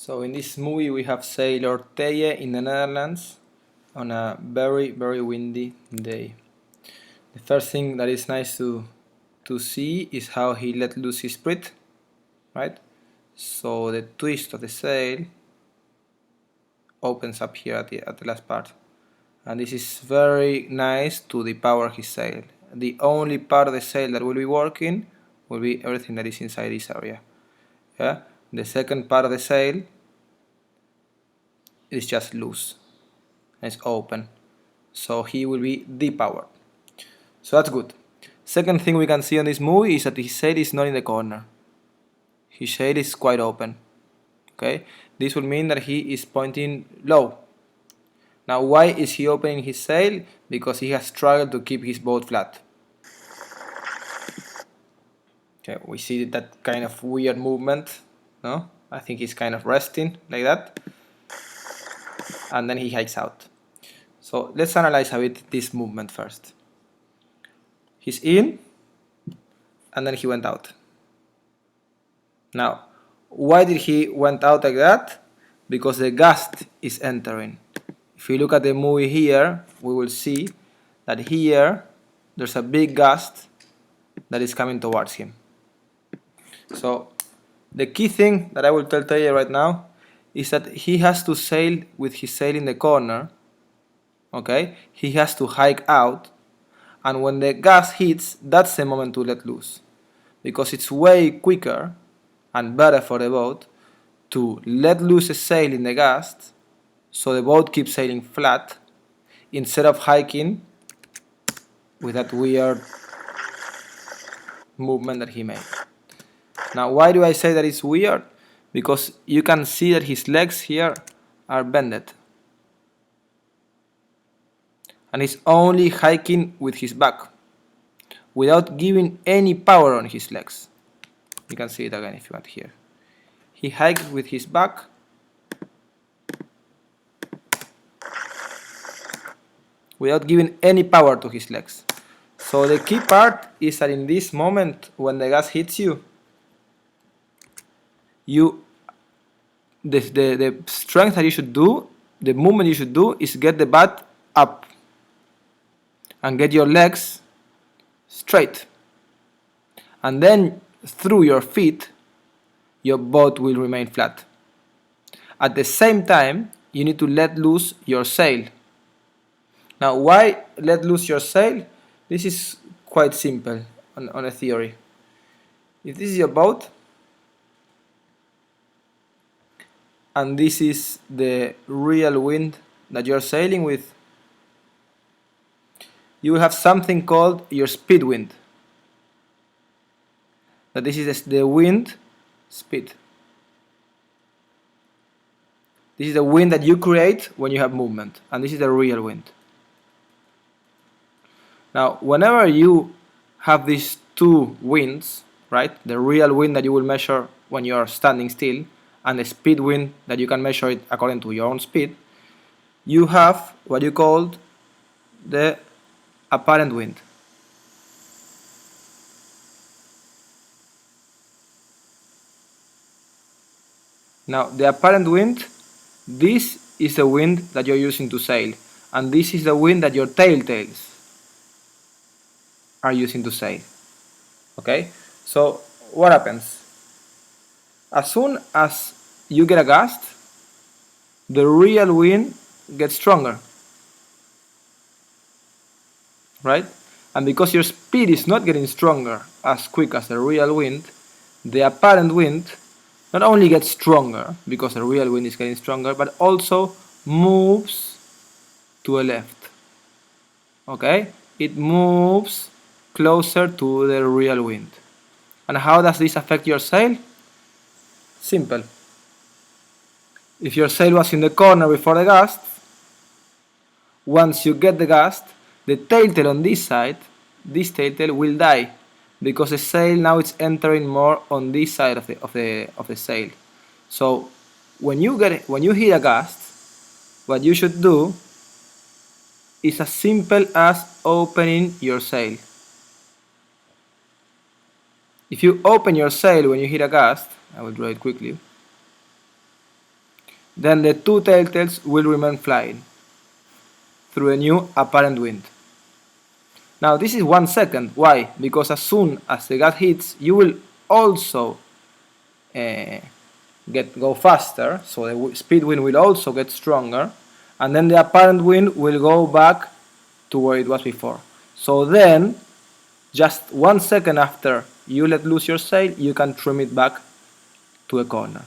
So in this movie we have sailor Teije in the Netherlands on a very windy day. The first thing that is nice to see is how he let loose his spirit, right? So the twist of the sail opens up here at the last part, and this is very nice to depower his sail. The only part of the sail that will be working will be everything that is inside this area. Yeah? The second part of the sail is just loose, it's open, so he will be depowered. So that's good. Second thing we can see on this movie is that his sail is not in the corner. His sail is quite open. Okay, this will mean that he is pointing low. Now why is he opening his sail? Because he has struggled to keep his boat flat. Okay, we see that kind of weird movement, no? I think he's kind of resting like that, and then he hikes out. So let's analyze a bit this movement first. He's in, and then he went out. Now, why did he went out like that? Because the gust is entering. If you look at the movie here, we will see that here there's a big gust that is coming towards him. So the key thing that I will tell Teije right now is that he has to sail with his sail in the corner. Okay, he has to hike out, and when the gust hits, that's the moment to let loose, because it's way quicker and better for the boat to let loose a sail in the gust so the boat keeps sailing flat instead of hiking with that weird movement that he made. Now why do I say that it's weird? Because you can see that his legs here are bended, and he's only hiking with his back without giving any power on his legs. You can see it again if you want here. He hikes with his back without giving any power to his legs. So the key part is that in this moment when the gas hits you, the strength that you should do, the movement you should do is get the butt up and get your legs straight, and then through your feet your boat will remain flat. At the same time, you need to let loose your sail. Now why let loose your sail? This is quite simple on a theory. If this is your boat and this is the real wind that you're sailing with, you will have something called your speed wind. That this is the wind speed. This is the wind that you create when you have movement, and this is the real wind. Now, whenever you have these two winds, right, the real wind that you will measure when you are standing still, and the speed wind that you can measure it according to your own speed, you have what you call the apparent wind. Now, the apparent wind, this is the wind that you're using to sail, and this is the wind that your tails are using to sail. Okay? So, what happens? As soon as you get a gust, the real wind gets stronger. Right? And because your speed is not getting stronger as quick as the real wind, the apparent wind not only gets stronger because the real wind is getting stronger, but also moves to the left. Okay? It moves closer to the real wind. And how does this affect your sail? Simple. If your sail was in the corner before the gust, once you get the gust, the tail on this side, this tail will die, because the sail now is entering more on this side of the sail. So when you hit a gust, what you should do is as simple as opening your sail. If you open your sail when you hit a gust, I will draw it quickly. then the two tails will remain flying through a new apparent wind. Now this is 1 second. Why? Because as soon as the gas hits, you will also uh, go faster, so the speed wind will also get stronger, and then the apparent wind will go back to where it was before. So then, just 1 second after you let loose your sail, you can trim it back to a corner.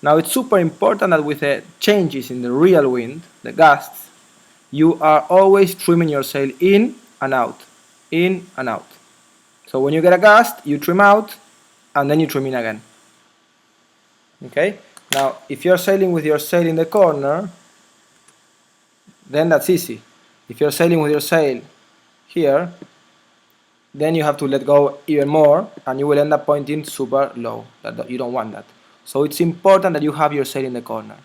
Now it's super important that with the changes in the real wind, the gusts, you are always trimming your sail in and out, in and out. So when you get a gust, you trim out, and then you trim in again. Okay? Now, if you're sailing with your sail in the corner, then that's easy. If you're sailing with your sail here, then you have to let go even more, and you will end up pointing super low. You don't want that. So it's important that you have your sail in the corner,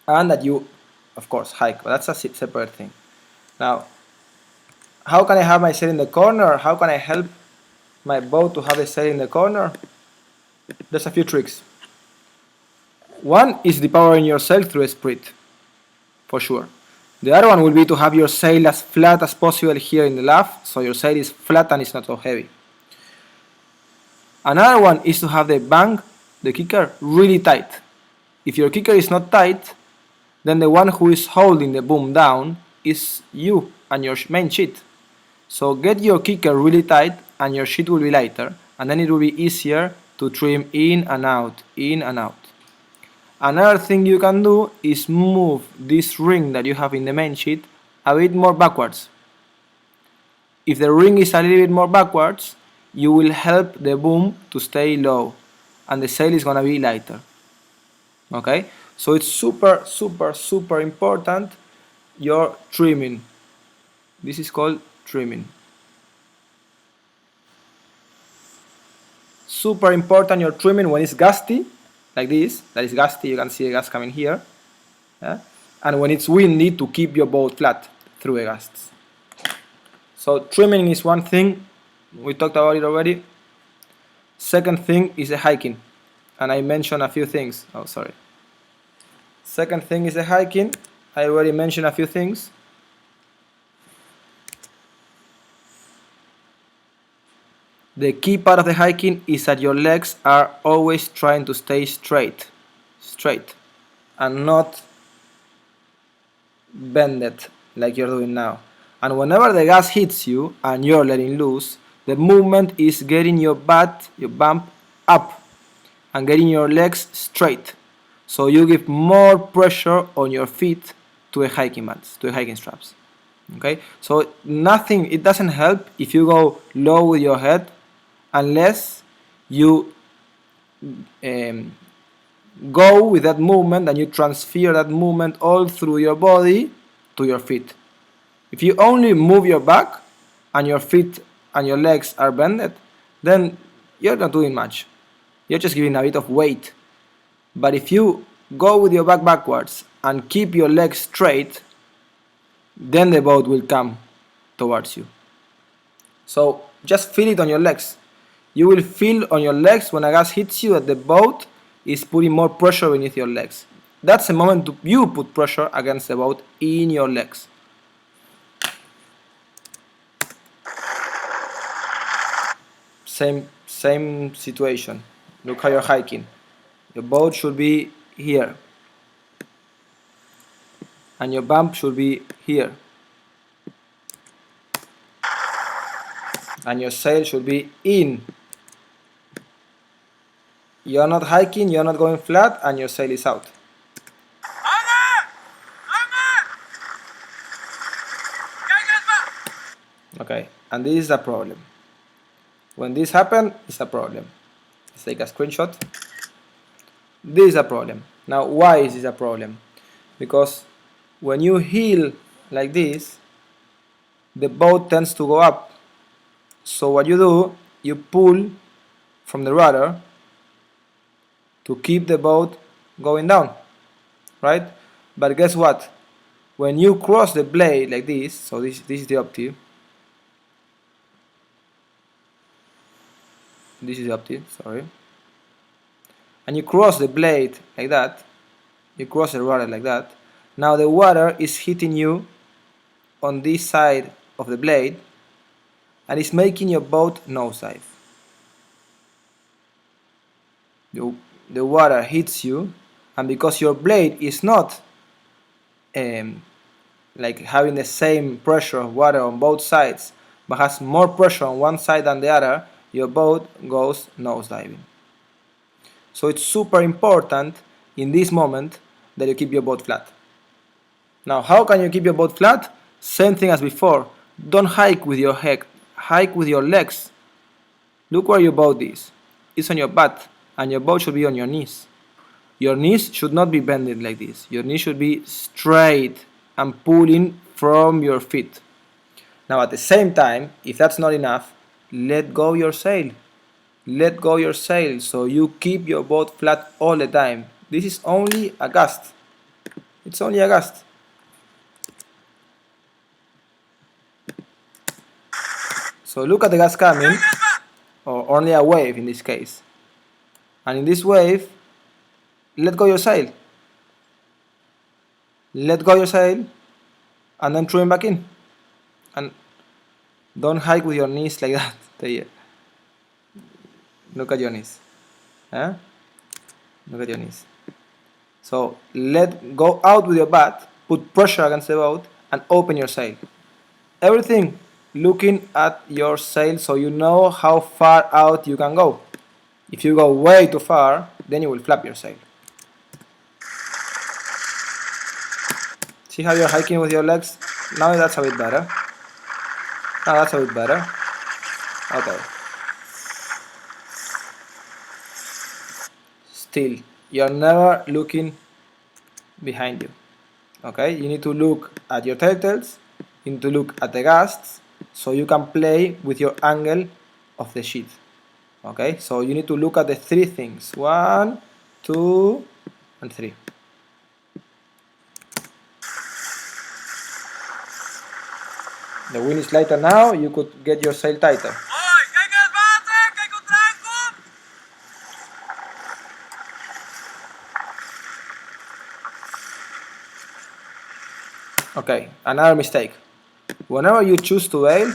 and that you, of course, hike. But that's a separate thing. Now, how can I have my sail in the corner? How can I help my boat to have a sail in the corner? There's a few tricks. One is depowering your sail through a sprit, for sure. The other one will be to have your sail as flat as possible here in the left, so your sail is flat and it's not so heavy. Another one is to have the bank, the kicker, really tight. If your kicker is not tight, then the one who is holding the boom down is you and your main sheet. So get your kicker really tight and your sheet will be lighter, and then it will be easier to trim in and out, in and out. Another thing you can do is move this ring that you have in the main sheet a bit more backwards. If the ring is a little bit more backwards, you will help the boom to stay low and the sail is gonna be lighter. Okay? So it's super, super, super important your trimming. This is called trimming. Super important your trimming when it's gusty, like this. That is gusty, you can see a gust coming here. Yeah? And when it's windy, to keep your boat flat through the gusts. So trimming is one thing, we talked about it already. Second thing is the hiking, and I mentioned a few things. Oh, sorry. Second thing is the hiking. I already mentioned a few things. The key part of the hiking is that your legs are always trying to stay straight, and not bended like you're doing now. And whenever the gas hits you and you're letting loose, the movement is getting your bump up and getting your legs straight. So you give more pressure on your feet to the hiking mats, to the hiking straps. Okay? So it doesn't help if you go low with your head unless you go with that movement and you transfer that movement all through your body to your feet. If you only move your back and your feet and your legs are bended, then you're not doing much. You're just giving a bit of weight. But if you go with your back backwards and keep your legs straight, then the boat will come towards you. So just feel it on your legs. You will feel on your legs when a gas hits you that the boat is putting more pressure beneath your legs. That's the moment you put pressure against the boat in your legs. Same situation. Look how you're hiking. Your boat should be here. And your bump should be here. And your sail should be in. You're not hiking, you're not going flat, and your sail is out. Okay, and this is a problem. When this happens, it's a problem. Let's take a screenshot. This is a problem. Now, why is this a problem? Because when you heel like this, the boat tends to go up. So what you do, you pull from the rudder to keep the boat going down, right? But guess what? When you cross the blade like this, so this is the optive. This is the optive, sorry. And you cross the blade like that, You cross the rudder like that. Now the water is hitting you on this side of the blade and it's making your boat nosedive. The water hits you, and because your blade is not like having the same pressure of water on both sides, but has more pressure on one side than the other, your boat goes nosediving. So it's super important in this moment that you keep your boat flat. Now, how can you keep your boat flat? Same thing as before. Don't hike with your head, hike with your legs. Look where your boat is. It's on your butt, and your boat should be on your knees. Your knees should not be bending like this. Your knees should be straight and pulling from your feet. Now at the same time, if that's not enough, let go your sail. Let go your sail so you keep your boat flat all the time. This is only a gust. It's only a gust. So look at the gust coming, or only a wave in this case. And in this wave, let go your sail. Let go your sail and then throw him back in. And don't hike with your knees like that. Teije. Look at your knees. Huh? Look at your knees. So go out with your butt, put pressure against the boat, and open your sail. Everything looking at your sail so you know how far out you can go. If you go way too far, then you will flap your sail. See how you're hiking with your legs? Now that's a bit better. Now that's a bit better. Okay. Still, you're never looking behind you. Okay, you need to look at your turtles, you need to look at the gusts, so you can play with your angle of the sheet. Okay, so you need to look at the three things: 1, 2, and 3. The wind is lighter now, you could get your sail tighter. Okay, another mistake. Whenever you choose to bail,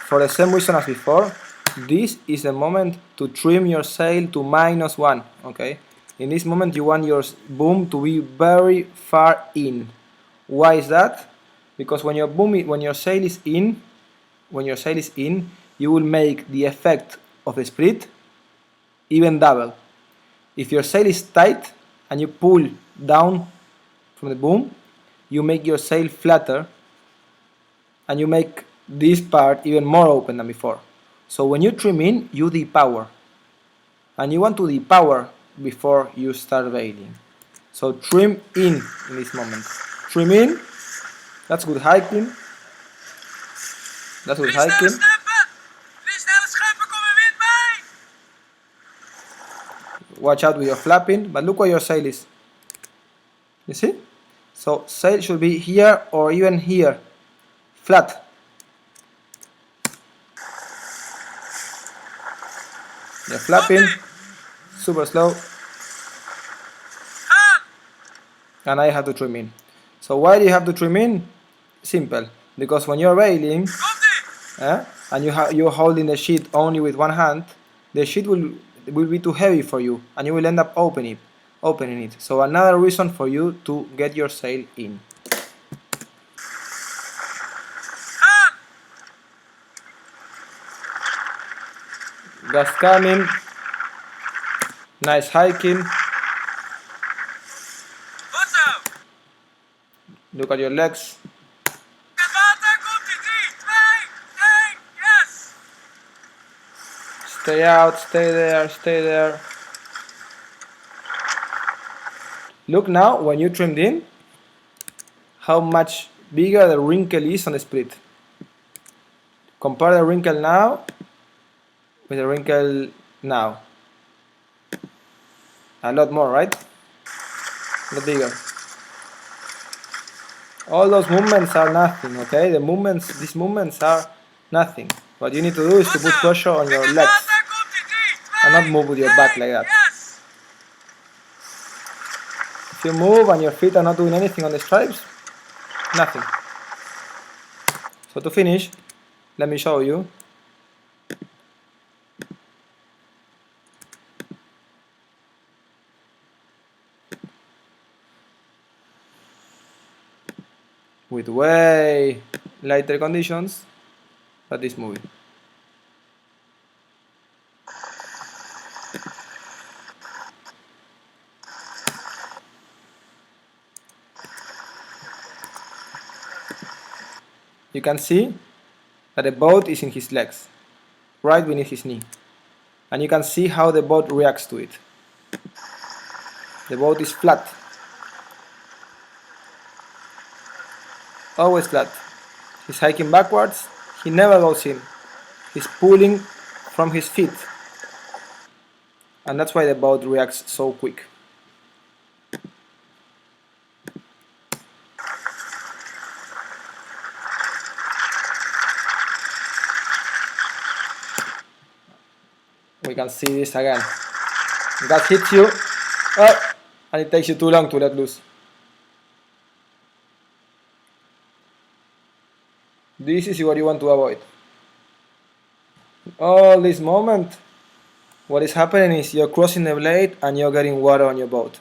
for the same reason as before, this is the moment to trim your sail to -1. Okay, in this moment you want your boom to be very far in. Why is that? Because when your sail is in, you will make the effect of the split even double. If your sail is tight and you pull down from the boom, you make your sail flatter and you make this part even more open than before. So when you trim in, you depower. And you want to depower before you start bailing. So trim in this moment. Trim in. That's good hiking. That's good hiking. Watch out with your flapping, but look where your sail is. You see? So sail should be here or even here. Flat. You're flapping, super slow, and I have to trim in. So why do you have to trim in? Simple, because when you're bailing, and you're holding the sheet only with one hand, the sheet will be too heavy for you, and you will end up opening it. So another reason for you to get your sail in. Gust coming. Nice hiking. Look at your legs. Stay out, stay there, stay there. Look now, when you trimmed in, how much bigger the wrinkle is on the split. Compare the wrinkle now with the wrinkle now. A lot more, right? A lot bigger. All those movements are nothing, okay? These movements are nothing. What you need to do is to put pressure on your legs and not move with your back like that. If you move and your feet are not doing anything on the stripes, nothing. So to finish, let me show you. With way lighter conditions than this movie. You can see that the boat is in his legs, right beneath his knee. And you can see how the boat reacts to it. The boat is flat. Always flat. He's hiking backwards, he never goes in. He's pulling from his feet. And that's why the boat reacts so quick. We can see this again. Gas hits you, and it takes you too long to let loose. This is what you want to avoid. All this moment, what is happening is you're crossing the blade and you're getting water on your boat.